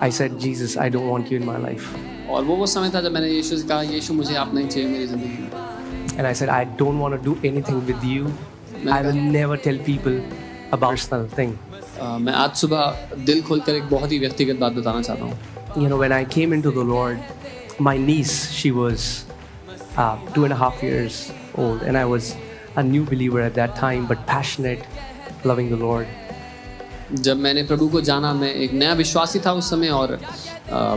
I said, Jesus, I don't want you in my life. और वो समय था जब मैंने यीशु से कहा, यीशु मुझे आप नहीं चाहिए मेरी ज़िंदगी में। And I said, I don't want to do anything with you. I will never tell people about personal thing. मैं आज सुबह दिल खोलकर एक बहुत ही व्यक्तिगत बात बताना चाहता हूँ। You know, when I came into the Lord, my niece, she was 2.5 years old, and I was a new believer at that time, but passionate, loving the Lord. जब मैंने प्रभु को जाना, मैं एक नया विश्वासी था उस समय और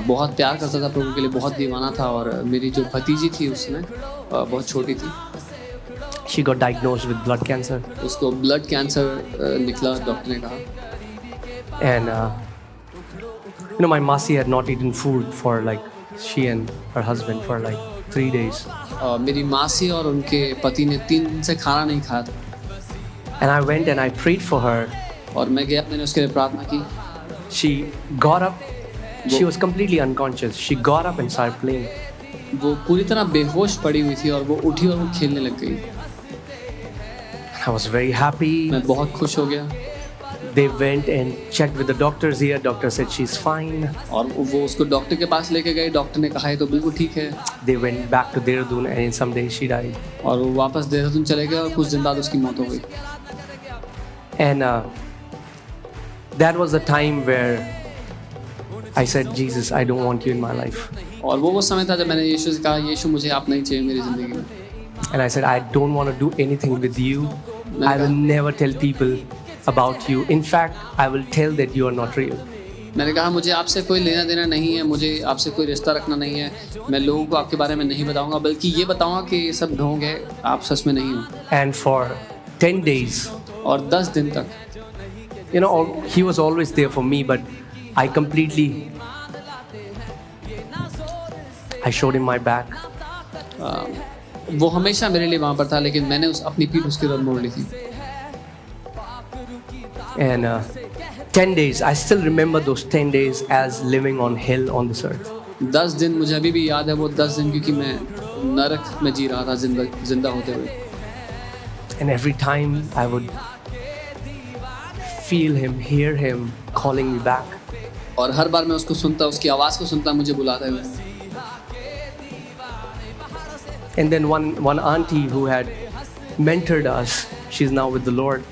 बहुत प्यार करता था प्रभु के लिए, बहुत दीवाना था। और मेरी जो भतीजी थी उस समय बहुत छोटी थी। She got diagnosed with blood cancer. उसको ब्लड कैंसर निकला, डॉक्टर ने कहा। And you know, my Masi had not eaten food for like, she and her husband for like 3 days. मेरी मासी और उनके पति ने 3 दिन से खाना नहीं खाया था। And I went and I prayed for her. और मैं गया, मैंने उसके लिए प्रार्थना की। She got up. She was completely unconscious. She got up and started playing. वो पूरी तरह बेहोश पड़ी हुई थी और वो उठी और वो खेलने लग गई। I was very happy. मैं बहुत खुश हो गया। They went and checked with the doctors here. Doctor said she's fine. और वो उसको डॉक्टर के पास लेके गए, डॉक्टर ने कहा ये तो बिल्कुल ठीक है। They went back to Dehradun and in some days she died. और वो वापस देहरादून चले गए और कुछ दिन बाद उसकी मौत हो गई। And that was the time where I said, Jesus, I don't want you in my life. और वो समय था जब मैंने यीशु से कहा, यीशु मुझे आप नहीं चाहिए मेरी ज़िंदगी में। And I said, I don't want to do anything with you. I will never tell people about you. In fact, I will tell that you are not real. मैंने कहा मुझे आपसे कोई लेना देना नहीं है, मुझे आपसे कोई रिश्ता रखना नहीं है, मैं लोगों को आपके बारे में नहीं बताऊंगा, बल्कि ये बताऊंगा कि ये सब ढोंग है, आप सच में नहीं हो। And for 10 days, और 10 दिन तक, you know, he was always there for me, but I showed him my back. वो हमेशा मेरे लिए वहाँ पर था, लेकिन मैंने अपनी पीठ उसके तरफ मोड़ ली थी। And 10 days, I still remember those 10 days as living on hell on this earth. 10 दिन मुझे अभी भी याद है, वो 10 दिन, क्योंकि मैं नरक में जी रहा था जिंदा होते हुए। And every time I would feel him, hear him calling me back. और हर बार मैं उसको सुनता, उसकी आवाज़ को सुनता, मुझे बुलाते हुए। And then one auntie who had mentored us, she's now with the Lord.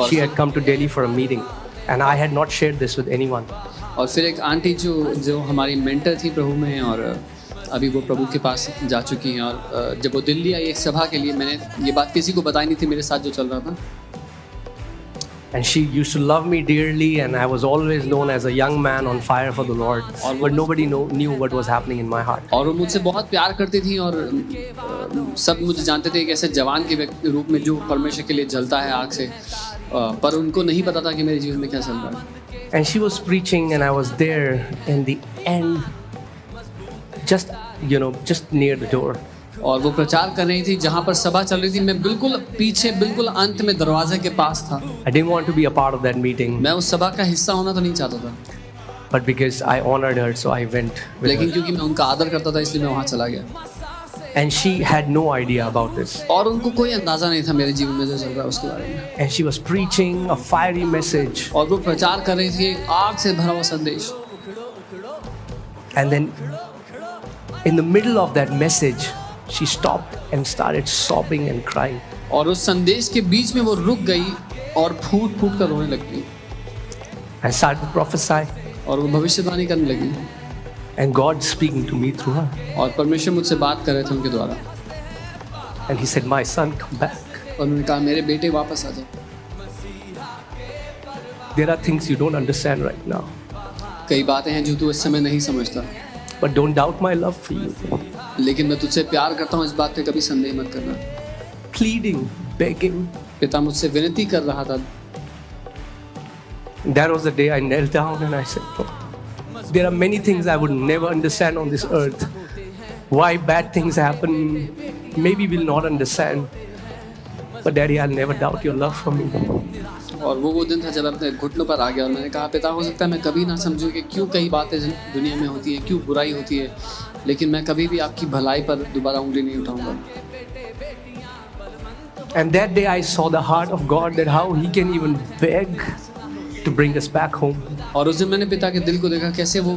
She had come to Delhi for a meeting, and I had not shared this with anyone. और फिर एक आंटी जो हमारी मेंटर थी प्रभु में, और अभी वो प्रभु के पास जा चुकी हैं। और जब वो दिल्ली आई एक सभा के लिए, मैंने ये बात किसी को बताई नहीं थी मेरे साथ जो चल रहा था। And she used to love me dearly, and I was always known as a young man on fire for the Lord. But nobody knew what was happening in my heart. और वो मुझसे बहुत प्यार करती थी और सब मुझे जानते थे कि ऐसे जवान के रूप में जो परमेश्वर के लिए जलता है आग से, पर उनको नहीं पता था कि मेरे जीवन में क्या चल रहा है। And she was preaching, and I was there in the end, just near the door. और वो प्रचार कर रही थी जहाँ पर सभा चल रही थी, मैं बिल्कुल पीछे, बिल्कुल अंत में दरवाजे के पास था। I didn't want to be a part of that meeting. मैं उस सभा का हिस्सा होना तो नहीं चाहता था, but because I honored her, so I went with लेकिन her. क्योंकि मैं उनका आदर करता था, इसलिए मैं वहाँ चला गया। And she had no idea about this. और उनको कोई अंदाजा नहीं था मेरे जीवन में जो चल रहा है उसके बारे में। And she was preaching a fiery message. और वो प्रचार कर रही थी एक आग से भरा हुआ संदेश। And then in the middle of that message, she stopped and started sobbing and crying. और उस संदेश के बीच में वो रुक गई और फूट कर रोने लगी। I started to prophesy. और वो भविष्यवाणी करने लगी। And God speaking to me through her. और परमेश्वर मुझसे बात कर रहे थे उनके द्वारा। And he said, "My son, come back." और उन्होंने कहा मेरे बेटे वापस आ जाओ। There are things you don't understand right now. कई बातें हैं जो तू इस समय नहीं समझता। But don't doubt my love for you. लेकिन मैं तुझसे प्यार करता हूँ, इस बात पे कभी संदेह मत करना। Pleading, begging. पिता मुझसे विनती कर रहा था। That was the day I knelt down and I said, "Lord, there are many things I would never understand on this earth. Why bad things happen, maybe we'll not understand. But Daddy, I'll never doubt your love for me." और वो दिन था जब अपने घुटनों पर आ गया और मैंने कहा, पिता हो सकता है मैं कभी ना समझूं कि क्यों कई बातें दुनिया में होती हैं, क्यों बुराई होती है, लेकिन मैं कभी भी आपकी भलाई पर दोबारा उंगली नहीं उठाऊंगा। And that day I saw the heart of God, that how he can even beg to bring us back home. और उस दिन मैंने पिता के दिल को देखा कैसे वो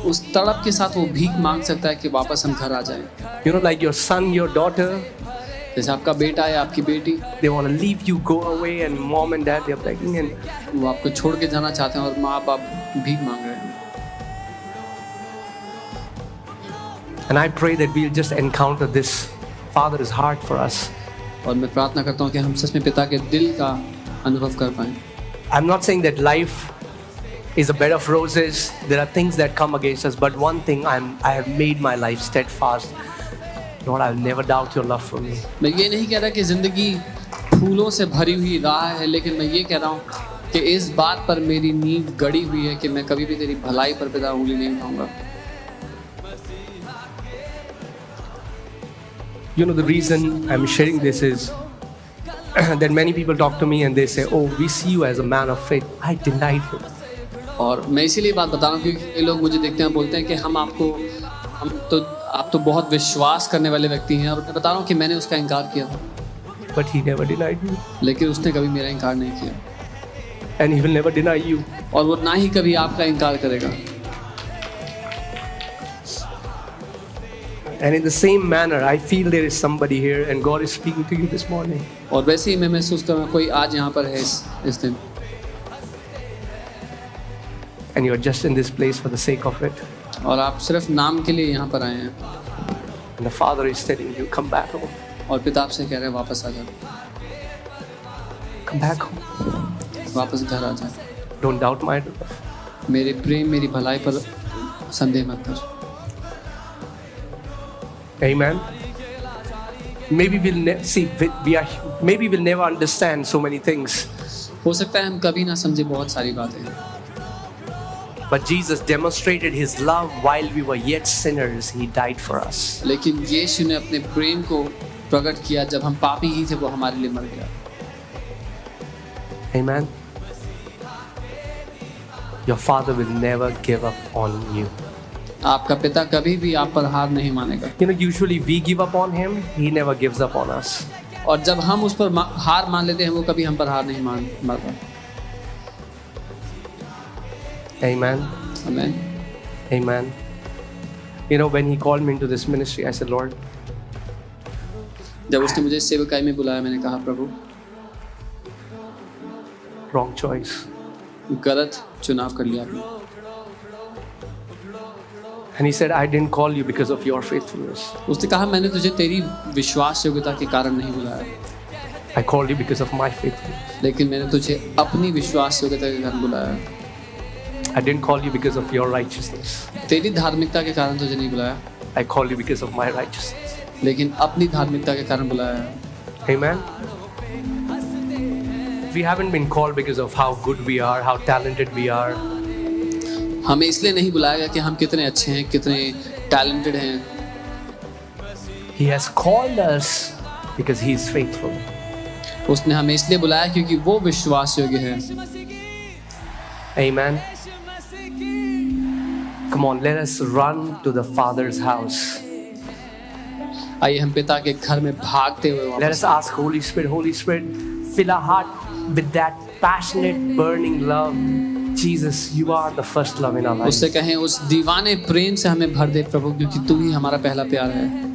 उस तड़प के साथ वो भीख मांग सकता है कि वापस हम घर आ जाएं। You know, like your son, your daughter, जैसे आपका बेटा या आपकी बेटी, they want to leave you, go away, and mom and dad, they're begging, and वो आपको छोड़ के जाना चाहते हैं और माँ बाप भीख मांग रहे हैं। And I pray that we'll just encounter this Father's heart for us. और मैं प्रार्थना करता हूँ कि हम सच में पिता के दिल का अनुभव कर पाएं। I'm not saying that life is a bed of roses. There are things that come against us, but one thing I have made my life steadfast. Lord, I will never doubt your love for me. मैं ये नहीं कह रहा कि जिंदगी फूलों से भरी हुई राह है, लेकिन मैं ये कह रहा हूँ कि इस बात पर मेरी नींव गड़ी हुई है कि मैं कभी भी तेरी भलाई पर पिता उंगली नहीं उठाऊंगा। You know, the reason I'm sharing this is that many people talk to me and they say, oh, we see you as a man of faith. I denied him. और मैं इसीलिए बात बता रहा हूँ क्योंकि कई लोग मुझे देखते हैं बोलते हैं कि आप तो बहुत विश्वास करने वाले व्यक्ति हैं, और मैं बता रहा हूँ कि मैंने उसका इनकार किया था, But he never denied me. लेकिन उसने कभी मेरा इनकार नहीं किया, And he will never deny you. और वो ना ही कभी आपका इनकार करेगा। And in the same manner, I feel there is somebody here and God is speaking to you this morning. और वैसे ही मैं महसूस कर रहा हूँ कोई आज यहाँ पर है इस दिन, And you are just in this place for the sake of it. और आप सिर्फ नाम के लिए यहाँ पर आए हैं, And the Father is telling you, come back home. और पिता आपसे कह रहे हैं वापस आ जाओ, Come back home. वापस घर आ जाओ। Don't doubt my love. मेरे प्रेम, मेरी भलाई पर संदेह मत कर। Amen. Maybe maybe we'll never understand so many things. हो सकता है हम कभी ना समझे बहुत सारी बातें, But Jesus demonstrated his love while we were yet sinners. He died for us. लेकिन यीशु ने अपने प्रेम को प्रकट किया जब हम पापी ही थे, वो हमारे लिए मर गया। Amen. Your Father will never give up on you. आपका पिता कभी भी आप पर हार नहीं मानेगा। You know, usually we give up on him. He never gives up on us. और जब हम उस पर हार मान लेते हैं, वो कभी हम पर हार नहीं मानता। Amen. आमीन। Amen. You know, when he called me into this ministry, I said, Lord, जब उसने मुझे सेवकाई में बुलाया, मैंने कहा प्रभु, wrong choice. गलत चुनाव कर लिया आपने। And he said, I didn't call you because of your faithfulness. उसने कहा मैंने तुझे तेरी विश्वास योग्यता के कारण नहीं बुलाया, I called you because of my faithfulness. लेकिन मैंने तुझे अपनी विश्वास योग्यता के कारण बुलाया। I didn't call you because of your righteousness. तेरी धार्मिकता के कारण तुझे नहीं बुलाया, I called you because of my righteousness. लेकिन अपनी धार्मिकता के कारण बुलाया। Amen. We haven't been called because of how good we are, how talented we are. हमें इसलिए नहीं बुलाया गया कि हम कितने अच्छे हैं, कितने टैलेंटेड हैं। He has called us because he is faithful. उसने हमें इसलिए बुलाया क्योंकि वो विश्वास योग्य है। Amen. Come on, let us run to the Father's house. आइए हम पिता के घर में भागते हुए Let वापस us ask Holy Spirit, fill our heart with that passionate, burning love. Jesus, you are the first love in our life. उससे कहें उस दीवाने प्रेम से हमें भर दे प्रभु, क्योंकि तू ही हमारा पहला प्यार है।